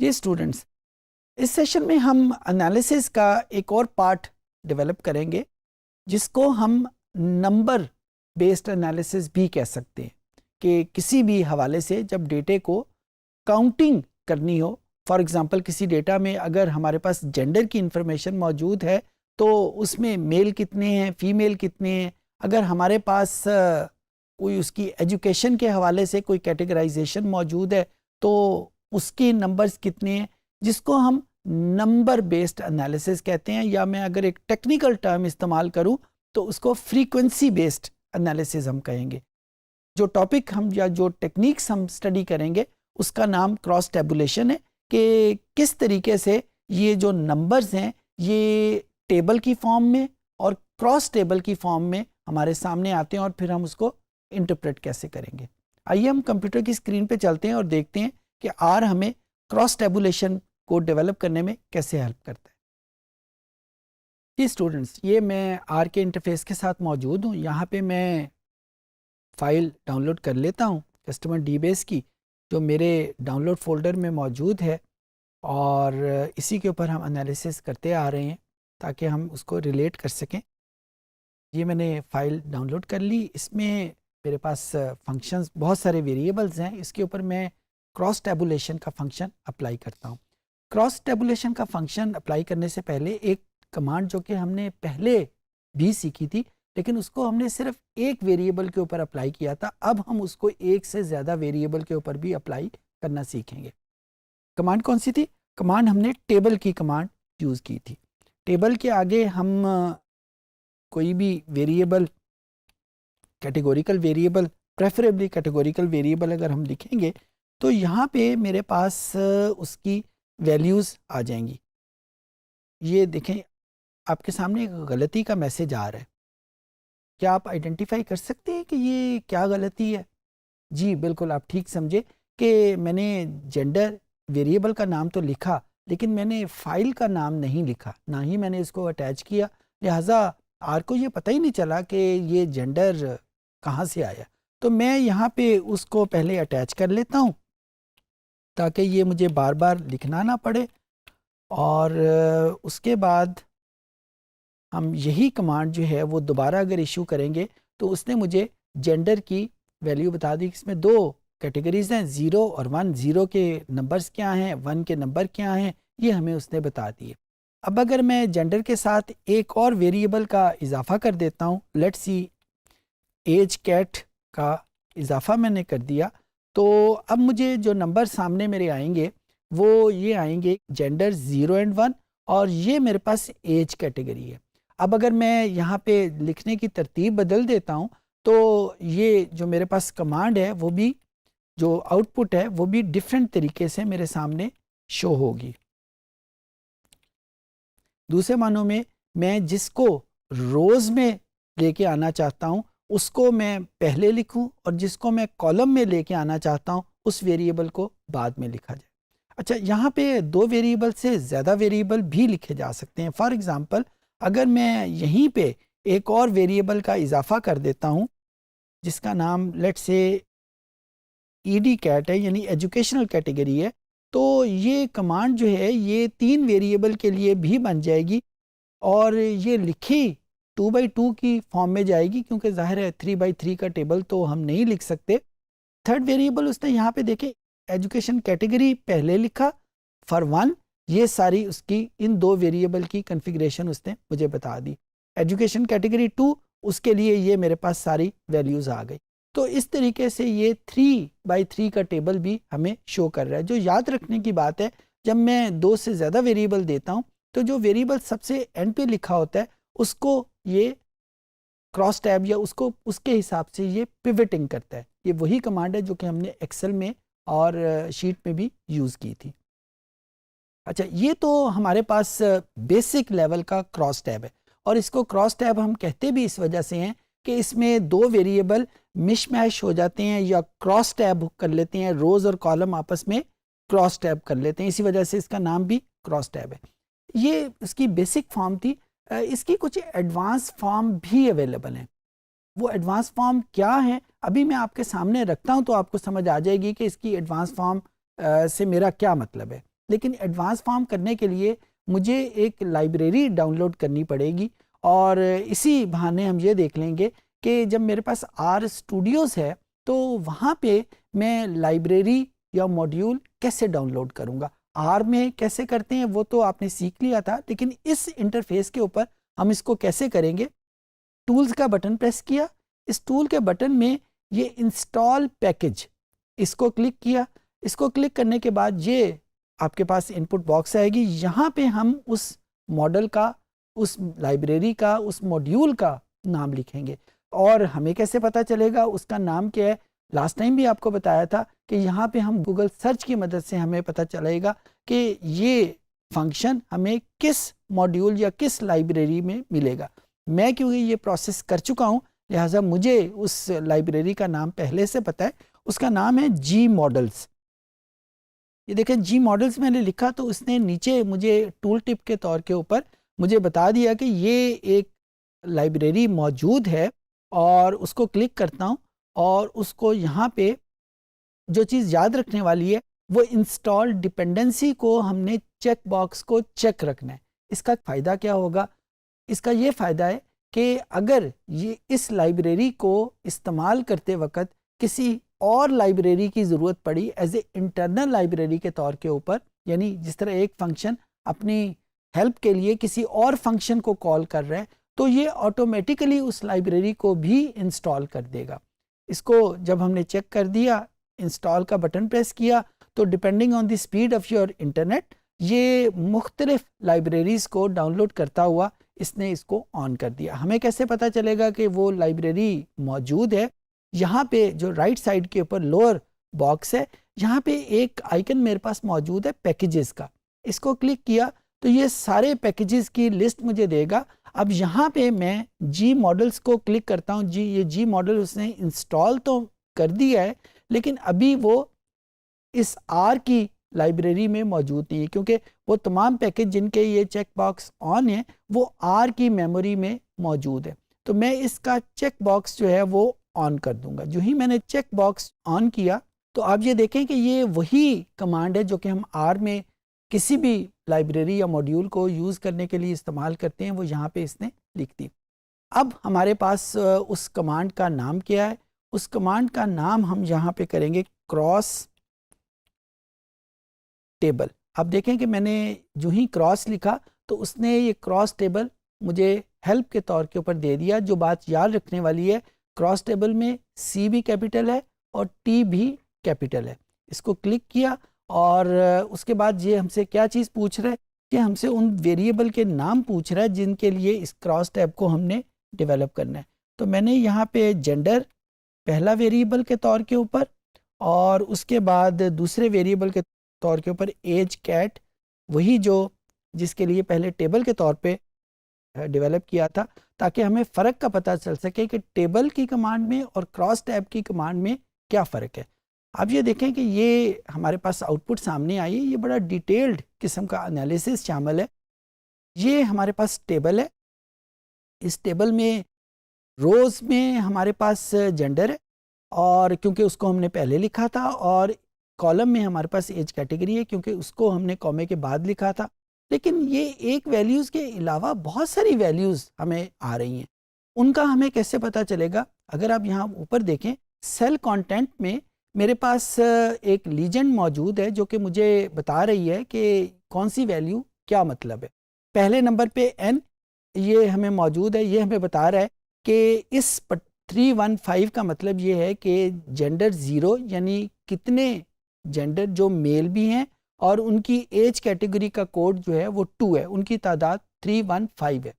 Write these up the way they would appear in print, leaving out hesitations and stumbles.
ये स्टूडेंट्स, इस सेशन में हम एनालिसिस का एक और पार्ट डेवलप करेंगे जिसको हम नंबर बेस्ड एनालिसिस भी कह सकते हैं कि किसी भी हवाले से जब डेटे को काउंटिंग करनी हो, फॉर एग्जांपल किसी डेटा में अगर हमारे पास जेंडर की इंफॉर्मेशन मौजूद है तो उसमें मेल कितने हैं, फीमेल कितने हैं, अगर हमारे पास कोई उसकी एजुकेशन के हवाले से कोई कैटेगराइजेशन मौजूद है तो उसके नंबर्स कितने हैं, जिसको हम नंबर बेस्ड एनालिसिस कहते हैं, या मैं अगर एक टेक्निकल टर्म इस्तेमाल करूं तो उसको फ्रीक्वेंसी बेस्ड एनालिसिस हम कहेंगे। जो टॉपिक हम या जो टेक्निक्स हम स्टडी करेंगे उसका नाम क्रॉस टेबुलेशन है कि किस तरीके से ये जो नंबर्स हैं ये टेबल की फॉर्म में और क्रॉस टेबल की फॉर्म में हमारे सामने आते हैं और फिर हम उसको इंटरप्रेट कैसे करेंगे। आइए हम कंप्यूटर की स्क्रीन पे चलते हैं और देखते हैं कि आर हमें क्रॉस टेबुलेशन को डेवलप करने में कैसे हेल्प करता है। जी स्टूडेंट्स, ये मैं आर के इंटरफेस के साथ मौजूद हूँ। यहाँ पे मैं फ़ाइल डाउनलोड कर लेता हूँ कस्टमर डीबेस की, जो मेरे डाउनलोड फोल्डर में मौजूद है, और इसी के ऊपर हम एनालिसिस करते आ रहे हैं ताकि हम उसको रिलेट कर सकें। ये मैंने फ़ाइल डाउनलोड कर ली। इसमें मेरे पास फंक्शंस, बहुत सारे वेरिएबल्स हैं। इसके ऊपर मैं क्रॉस टेबुलेशन का फंक्शन अप्लाई करता हूँ। क्रॉस टेबुलेशन का फंक्शन अप्लाई करने से पहले एक कमांड जो कि हमने पहले भी सीखी थी लेकिन उसको हमने सिर्फ एक वेरिएबल के ऊपर अप्लाई किया था, अब हम उसको एक से ज़्यादा वेरिएबल के ऊपर भी अप्लाई करना सीखेंगे। कमांड कौन सी थी? कमांड हमने टेबल की कमांड यूज़ की थी। टेबल के आगे हम कोई भी variable, categorical variable, preferably categorical variable अगर हम लिखेंगे तो यहाँ पे मेरे पास उसकी वैल्यूज़ आ जाएंगी। ये देखें, आपके सामने एक गलती का मैसेज आ रहा है। क्या आप आइडेंटिफाई कर सकते हैं कि ये क्या गलती है? जी बिल्कुल, आप ठीक समझे कि मैंने जेंडर वेरिएबल का नाम तो लिखा लेकिन मैंने फ़ाइल का नाम नहीं लिखा, ना ही मैंने इसको अटैच किया, लिहाजा आर को ये पता ही नहीं चला कि ये जेंडर कहाँ से आया। तो मैं यहाँ पे उसको पहले अटैच कर लेता हूँ ताकि ये मुझे बार बार लिखना ना पड़े, और उसके बाद हम यही कमांड जो है वो दोबारा अगर इशू करेंगे तो उसने मुझे जेंडर की वैल्यू बता दी। इसमें दो कैटेगरीज हैं, 0 और 1। 0 के नंबर्स क्या हैं, 1 के नंबर क्या हैं, ये हमें उसने बता दिए। अब अगर मैं जेंडर के साथ एक और वेरिएबल का इजाफा कर देता हूँ, लेट्स सी एज कैट का इजाफा मैंने कर दिया, तो अब मुझे जो नंबर सामने मेरे आएंगे वो ये आएंगे जेंडर 0 और 1, और ये मेरे पास एज कैटेगरी है। अब अगर मैं यहाँ पे लिखने की तरतीब बदल देता हूँ तो ये जो मेरे पास कमांड है वो भी, जो आउटपुट है वो भी डिफरेंट तरीके से मेरे सामने शो होगी। दूसरे मानों में मैं जिसको रोज़ में लेके आना चाहता हूँ उसको मैं पहले लिखूँ और जिसको मैं कॉलम में लेके आना चाहता हूँ उस वेरिएबल को बाद में लिखा जाए। अच्छा, यहाँ पे दो वेरिएबल से ज़्यादा वेरिएबल भी लिखे जा सकते हैं। फॉर एग्ज़ाम्पल, अगर मैं यहीं पे एक और वेरिएबल का इजाफा कर देता हूँ जिसका नाम लेट्स से ईडी कैट है, यानी एजुकेशनल कैटेगरी है, तो ये कमांड जो है ये 3 वेरिएबल के लिए भी बन जाएगी और ये लिखी 2x2 की फॉर्म में जाएगी, क्योंकि जाहिर है 3x3 का टेबल तो हम नहीं लिख सकते। थर्ड वेरिएबल उसने यहाँ पे देखे एजुकेशन कैटेगरी पहले लिखा फॉर 1, ये सारी उसकी इन दो वेरिएबल की कन्फिग्रेशन उसने मुझे बता दी। एजुकेशन कैटेगरी 2, उसके लिए ये मेरे पास सारी वैल्यूज़ आ गई। तो इस तरीके से ये 3x3 का टेबल भी हमें शो कर रहा है। जो याद रखने की बात है, जब मैं 2 से ज़्यादा वेरिएबल देता हूँ तो जो वेरिएबल सबसे एंड पे लिखा होता है उसको ये क्रॉस टैब या उसको उसके हिसाब से ये पिवटिंग करता है। ये वही कमांड है जो कि हमने एक्सेल में और शीट में भी यूज़ की थी। अच्छा, ये तो हमारे पास बेसिक लेवल का क्रॉस टैब है, और इसको क्रॉस टैब हम कहते भी इस वजह से हैं कि इसमें दो वेरिएबल मिशमैश हो जाते हैं या क्रॉस टैब कर लेते हैं, रोज़ और कॉलम आपस में क्रॉस टैब कर लेते हैं, इसी वजह से इसका नाम भी क्रॉस टैब है। ये इसकी बेसिक फॉर्म थी। इसकी कुछ एडवांस फॉर्म भी अवेलेबल हैं। वो एडवांस फॉर्म क्या है अभी मैं आपके सामने रखता हूं तो आपको समझ आ जाएगी कि इसकी एडवांस फॉर्म से मेरा क्या मतलब है। लेकिन एडवांस फॉर्म करने के लिए मुझे एक लाइब्रेरी डाउनलोड करनी पड़ेगी। और इसी बहाने हम ये देख लेंगे कि जब मेरे पास आर स्टूडियोज़ है तो वहाँ पे मैं लाइब्रेरी या मॉड्यूल कैसे डाउनलोड करूँगा। आर में कैसे करते हैं वो तो आपने सीख लिया था, लेकिन इस इंटरफेस के ऊपर हम इसको कैसे करेंगे। टूल्स का बटन प्रेस किया, इस टूल के बटन में ये इंस्टॉल पैकेज, इसको क्लिक किया। इसको क्लिक करने के बाद ये आपके पास इनपुट बॉक्स आएगी। यहाँ पे हम उस मॉडल का, उस लाइब्रेरी का, उस मॉड्यूल का नाम लिखेंगे। और हमें कैसे पता चलेगा उसका नाम क्या है। लास्ट टाइम भी आपको बताया था कि यहाँ पे हम गूगल सर्च की मदद से हमें पता चलेगा कि ये फंक्शन हमें किस मॉड्यूल या किस लाइब्रेरी में मिलेगा। मैं क्योंकि ये प्रोसेस कर चुका हूँ, लिहाजा मुझे उस लाइब्रेरी का नाम पहले से पता है। उसका नाम है जी मॉडल्स। ये देखें जी मॉडल्स मैंने लिखा तो उसने नीचे मुझे टूल टिप के तौर के ऊपर मुझे बता दिया कि ये एक लाइब्रेरी मौजूद है। और उसको क्लिक करता हूँ और उसको यहाँ पे जो चीज़ याद रखने वाली है वो इंस्टॉल डिपेंडेंसी को हमने चेक बॉक्स को चेक रखना है। इसका फ़ायदा क्या होगा? इसका ये फ़ायदा है कि अगर ये इस लाइब्रेरी को इस्तेमाल करते वक्त किसी और लाइब्रेरी की ज़रूरत पड़ी एज ए इंटरनल लाइब्रेरी के तौर के ऊपर, यानी जिस तरह एक फंक्शन अपनी हेल्प के लिए किसी और फंक्शन को कॉल कर रहा है, तो ये ऑटोमेटिकली उस लाइब्रेरी को भी इंस्टॉल कर देगा। इसको जब हमने चेक कर दिया, इंस्टॉल का बटन प्रेस किया, तो depending on the speed of your internet ये मुख्तलिफ लाइब्रेरीज़ को डाउनलोड करता हुआ इसने इसको ऑन कर दिया। हमें कैसे पता चलेगा कि वो लाइब्रेरी मौजूद है? यहाँ पे जो राइट साइड के ऊपर लोअर बॉक्स है, यहाँ पे एक आइकन मेरे पास मौजूद है पैकेजेस का। इसको क्लिक किया तो ये सारे पैकेजेस की लिस्ट मुझे देगा। अब यहाँ पे मैं जी मॉडल्स को क्लिक करता हूँ। ये जी मॉडल उसने इंस्टॉल तो कर दिया है, लेकिन अभी वो इस आर की लाइब्रेरी में मौजूद नहीं है, क्योंकि वो तमाम पैकेज जिनके ये चेक बॉक्स ऑन है वो आर की मेमोरी में मौजूद है। तो मैं इसका चेक बॉक्स जो है वो ऑन कर दूंगा। जो ही मैंने चेक बॉक्स ऑन किया तो आप ये देखें कि ये वही कमांड है जो कि हम आर में किसी भी लाइब्रेरी या मॉड्यूल को यूज़ करने के लिए इस्तेमाल करते हैं, वो यहाँ पे इसने लिख दी। अब हमारे पास उस कमांड का नाम क्या है? उस कमांड का नाम हम यहाँ पे करेंगे क्रॉस टेबल। अब देखें कि मैंने जो ही क्रॉस लिखा तो उसने ये क्रॉस टेबल मुझे हेल्प के तौर के ऊपर दे दिया। जो बात याद रखने वाली है, क्रॉस टेबल में सी भी कैपिटल है और टी भी कैपिटल है। इसको क्लिक किया और उसके बाद ये हमसे क्या चीज़ पूछ रहा है कि हमसे उन वेरिएबल के नाम पूछ रहा है जिनके लिए इस क्रॉस टैब को हमने डेवलप करना है। तो मैंने यहाँ पे जेंडर पहला वेरिएबल के तौर के ऊपर, और उसके बाद दूसरे वेरिएबल के तौर के ऊपर एज कैट, वही जो जिसके लिए पहले टेबल के तौर पे डेवलप किया था, ताकि हमें फ़र्क का पता चल सके कि टेबल की कमांड में और क्रॉस टैब की कमांड में क्या फ़र्क है। अब ये देखें कि ये हमारे पास आउटपुट सामने आई है। ये बड़ा डिटेल्ड किस्म का एनालिसिस शामिल है। ये हमारे पास टेबल है, इस टेबल में रोज़ में हमारे पास जेंडर है, और क्योंकि उसको हमने पहले लिखा था, और कॉलम में हमारे पास एज कैटेगरी है क्योंकि उसको हमने कॉमे के बाद लिखा था। लेकिन ये एक वैल्यूज़ के अलावा बहुत सारी वैल्यूज़ हमें आ रही हैं, उनका हमें कैसे पता चलेगा? अगर आप यहाँ ऊपर देखें, सेल कंटेंट में मेरे पास एक लीजेंड मौजूद है जो कि मुझे बता रही है कि कौन सी वैल्यू क्या मतलब है। पहले नंबर पे n ये हमें मौजूद है, ये हमें बता रहा है कि इस 315 का मतलब ये है कि जेंडर 0, यानी कितने जेंडर जो मेल भी हैं और उनकी एज कैटेगरी का कोड जो है वो 2 है, उनकी तादाद 315 है।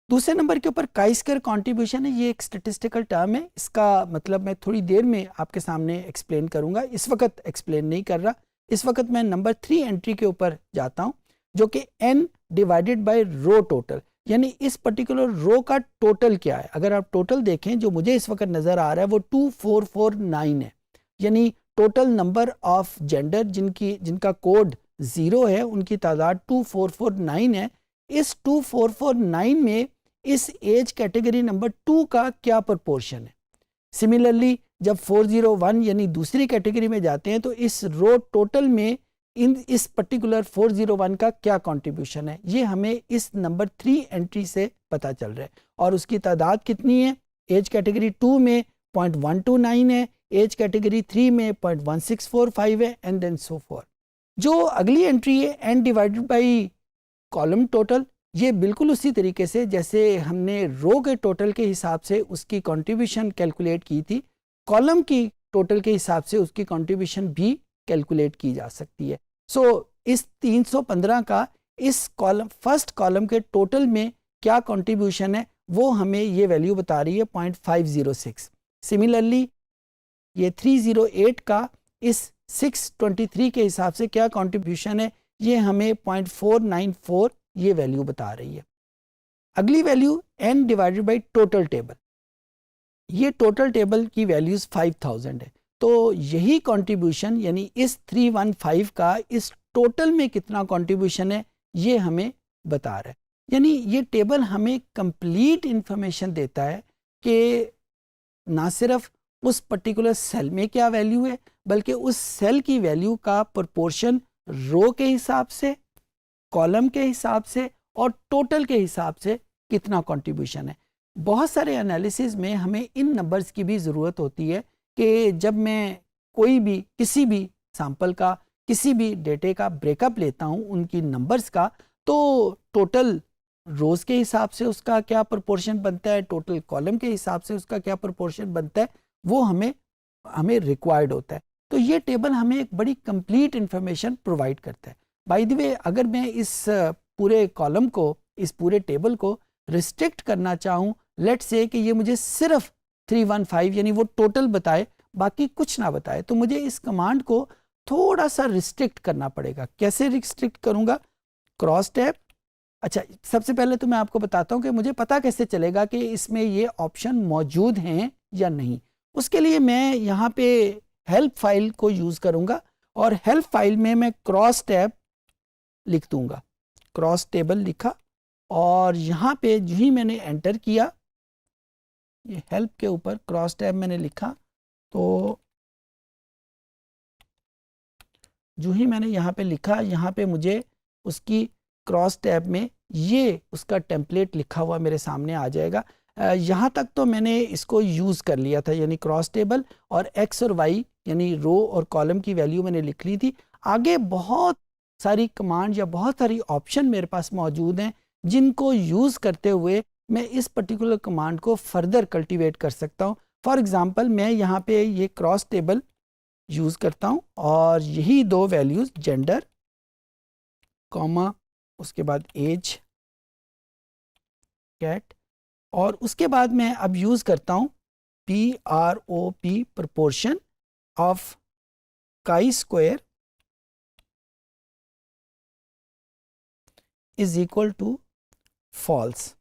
दूसरे नंबर के ऊपर काई-स्क्वायर कॉन्ट्रीब्यूशन है, ये एक स्टेटिस्टिकल टर्म है। इसका मतलब मैं थोड़ी देर में आपके सामने एक्सप्लेन करूंगा, इस वक्त एक्सप्लेन नहीं कर रहा। इस वक्त मैं नंबर 3 एंट्री के ऊपर जाता हूं, जो कि n divided by row total, यानी इस पर्टिकुलर रो का टोटल क्या है। अगर आप टोटल देखें जो मुझे इस वक्त नज़र आ रहा है वो 2449 है, यानी टोटल नंबर ऑफ जेंडर जिनका कोड 0 है उनकी तादाद 2449 है। इस 2449 में इस एज कैटेगरी नंबर 2 का क्या प्रोपोर्शन है। सिमिलरली जब 401 यानी दूसरी कैटेगरी में जाते हैं तो इस रो टोटल में इन इस पर्टिकुलर 401 का क्या कंट्रीब्यूशन है, ये हमें इस नंबर 3 एंट्री से पता चल रहा है। और उसकी तादाद कितनी है, एज कैटेगरी 2 में 0.129 है, एज कैटेगरी 3 में 0.1645 है, एंड देन सो फॉर। जो अगली एंट्री है n divided by column total, ये बिल्कुल उसी तरीके से जैसे हमने रो के टोटल के हिसाब से उसकी कंट्रीब्यूशन कैलकुलेट की थी, कॉलम की टोटल के हिसाब से उसकी कंट्रीब्यूशन भी कैलकुलेट की जा सकती है। सो इस 315 का इस कॉलम फर्स्ट कॉलम के टोटल में क्या कंट्रीब्यूशन है वो हमें ये वैल्यू बता रही है 0.506। सिमिलरली ये 308 का इस 623 के हिसाब से क्या कंट्रीब्यूशन है, ये हमें 0.494 ये वैल्यू बता रही है। अगली value n divided by total table, ये टोटल टेबल की वैल्यूज 5000 है। तो यही कंट्रीब्यूशन यानी इस 315 का इस टोटल में कितना कंट्रीब्यूशन है ये हमें बता रहा है। यानी ये टेबल हमें कंप्लीट इंफॉर्मेशन देता है कि ना सिर्फ उस पर्टिकुलर सेल में क्या वैल्यू है, बल्कि उस सेल की वैल्यू का प्रोपोर्शन रो के हिसाब से, कॉलम के हिसाब से और टोटल के हिसाब से कितना कंट्रीब्यूशन है। बहुत सारे एनालिसिस में हमें इन नंबर्स की भी ज़रूरत होती है कि जब मैं कोई भी किसी भी सैंपल का किसी भी डेटे का ब्रेकअप लेता हूँ उनकी नंबर्स का, तो टोटल रोज़ के हिसाब से उसका क्या प्रोपोर्शन बनता है, टोटल कॉलम के हिसाब से उसका क्या प्रोपोर्शन बनता है, वो हमें रिक्वायर्ड होता है। तो ये टेबल हमें एक बड़ी कंप्लीट इंफॉर्मेशन प्रोवाइड करता है। बाय द वे, अगर मैं इस पूरे कॉलम को, इस पूरे टेबल को रिस्ट्रिक्ट करना चाहूँ, लेट्स से कि ये मुझे सिर्फ 315 यानी वो टोटल बताए, बाकी कुछ ना बताए, तो मुझे इस कमांड को थोड़ा सा रिस्ट्रिक्ट करना पड़ेगा। कैसे रिस्ट्रिक्ट करूँगा, क्रॉस टैब। अच्छा, सबसे पहले तो मैं आपको बताता हूँ कि मुझे पता कैसे चलेगा कि इसमें ये ऑप्शन मौजूद हैं या नहीं। उसके लिए मैं यहाँ पे हेल्प फाइल को यूज़ करूँगा और हेल्प फाइल में मैं क्रॉस टैब लिख दूँगा, क्रॉस टेबल लिखा, और यहाँ पे जो ही मैंने एंटर किया, ये हेल्प के ऊपर क्रॉस टैब मैंने लिखा, तो जो ही मैंने यहाँ पे लिखा, यहाँ पे मुझे उसकी क्रॉस टैब में ये उसका टेम्पलेट लिखा हुआ मेरे सामने आ जाएगा। यहाँ तक तो मैंने इसको यूज़ कर लिया था, यानी क्रॉस टेबल और एक्स और वाई यानी रो और कॉलम की वैल्यू मैंने लिख ली थी। आगे बहुत सारी कमांड या बहुत सारी ऑप्शन मेरे पास मौजूद हैं जिनको यूज़ करते हुए मैं इस पर्टिकुलर कमांड को फर्दर कल्टीवेट कर सकता हूँ। फॉर एग्ज़ाम्पल, मैं यहाँ पे ये क्रॉस टेबल यूज़ करता हूँ और यही दो वैल्यूज़, जेंडर कॉमा उसके बाद एज कैट, और उसके बाद मैं अब यूज़ करता हूँ PROP proportion of chi square is equal to false.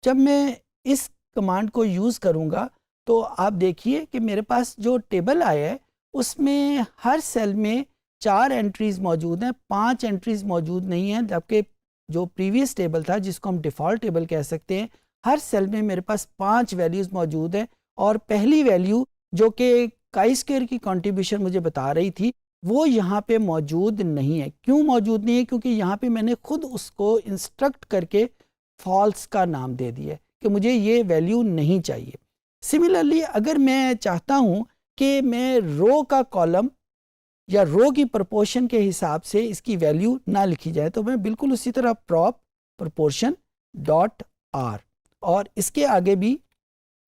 जब मैं इस कमांड को यूज़ करूँगा तो आप देखिए कि मेरे पास जो टेबल आया है उसमें हर सेल में 4 एंट्रीज़ मौजूद हैं, 5 एंट्रीज़ मौजूद नहीं हैं। जबकि जो प्रीवियस टेबल था, जिसको हम डिफ़ॉल्ट टेबल कह सकते हैं, हर सेल में मेरे पास 5 वैल्यूज़ मौजूद हैं। और पहली वैल्यू जो कि काई स्क्वायर की कंट्रीब्यूशन मुझे बता रही थी, वो यहाँ पे मौजूद नहीं है। क्यों मौजूद नहीं है? क्योंकि यहाँ पे मैंने खुद उसको इंस्ट्रक्ट करके फॉल्स का नाम दे दिया है कि मुझे ये वैल्यू नहीं चाहिए। सिमिलरली, अगर मैं चाहता हूँ कि मैं रो का कॉलम या रो की प्रोपोर्शन के हिसाब से इसकी वैल्यू ना लिखी जाए, तो मैं बिल्कुल उसी तरह प्रॉप प्रोपोर्शन डॉट आर और इसके आगे भी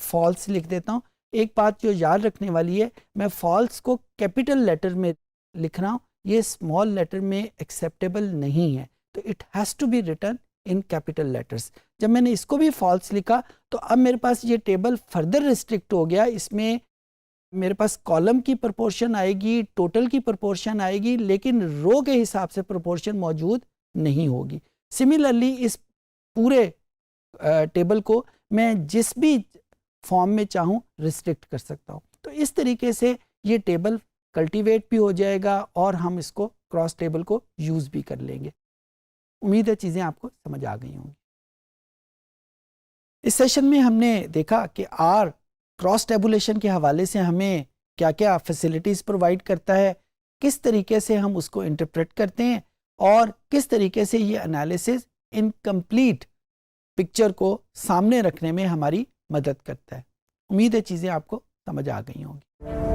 फॉल्स लिख देता हूँ। एक बात जो याद रखने वाली है, मैं फॉल्स को कैपिटल लेटर में लिख रहा हूँ, ये स्मॉल लेटर में एक्सेप्टेबल नहीं है, तो it has to be written in capital letters. जब मैंने इसको भी फॉल्स लिखा तो अब मेरे पास ये टेबल फर्दर रिस्ट्रिक्ट हो गया। इसमें मेरे पास कॉलम की प्रोपोर्शन आएगी, टोटल की प्रोपोर्शन आएगी, लेकिन रो के हिसाब से प्रोपोर्शन मौजूद नहीं होगी। सिमिलरली, इस पूरे टेबल को मैं जिस भी फॉर्म में चाहूँ रिस्ट्रिक्ट कर सकता हूँ। तो इस तरीके से ये टेबल कल्टीवेट भी हो जाएगा और हम इसको क्रॉस टेबल को यूज़ भी कर लेंगे। उम्मीद है चीज़ें आपको समझ आ गई होंगी। इस सेशन में हमने देखा कि आर क्रॉस टेबुलेशन के हवाले से हमें क्या क्या फैसिलिटीज़ प्रोवाइड करता है, किस तरीके से हम उसको इंटरप्रेट करते हैं और किस तरीके से ये एनालिसिस इनकम्प्लीट पिक्चर को सामने रखने में हमारी मदद करता है। उम्मीद है चीज़ें आपको समझ आ गई होंगी।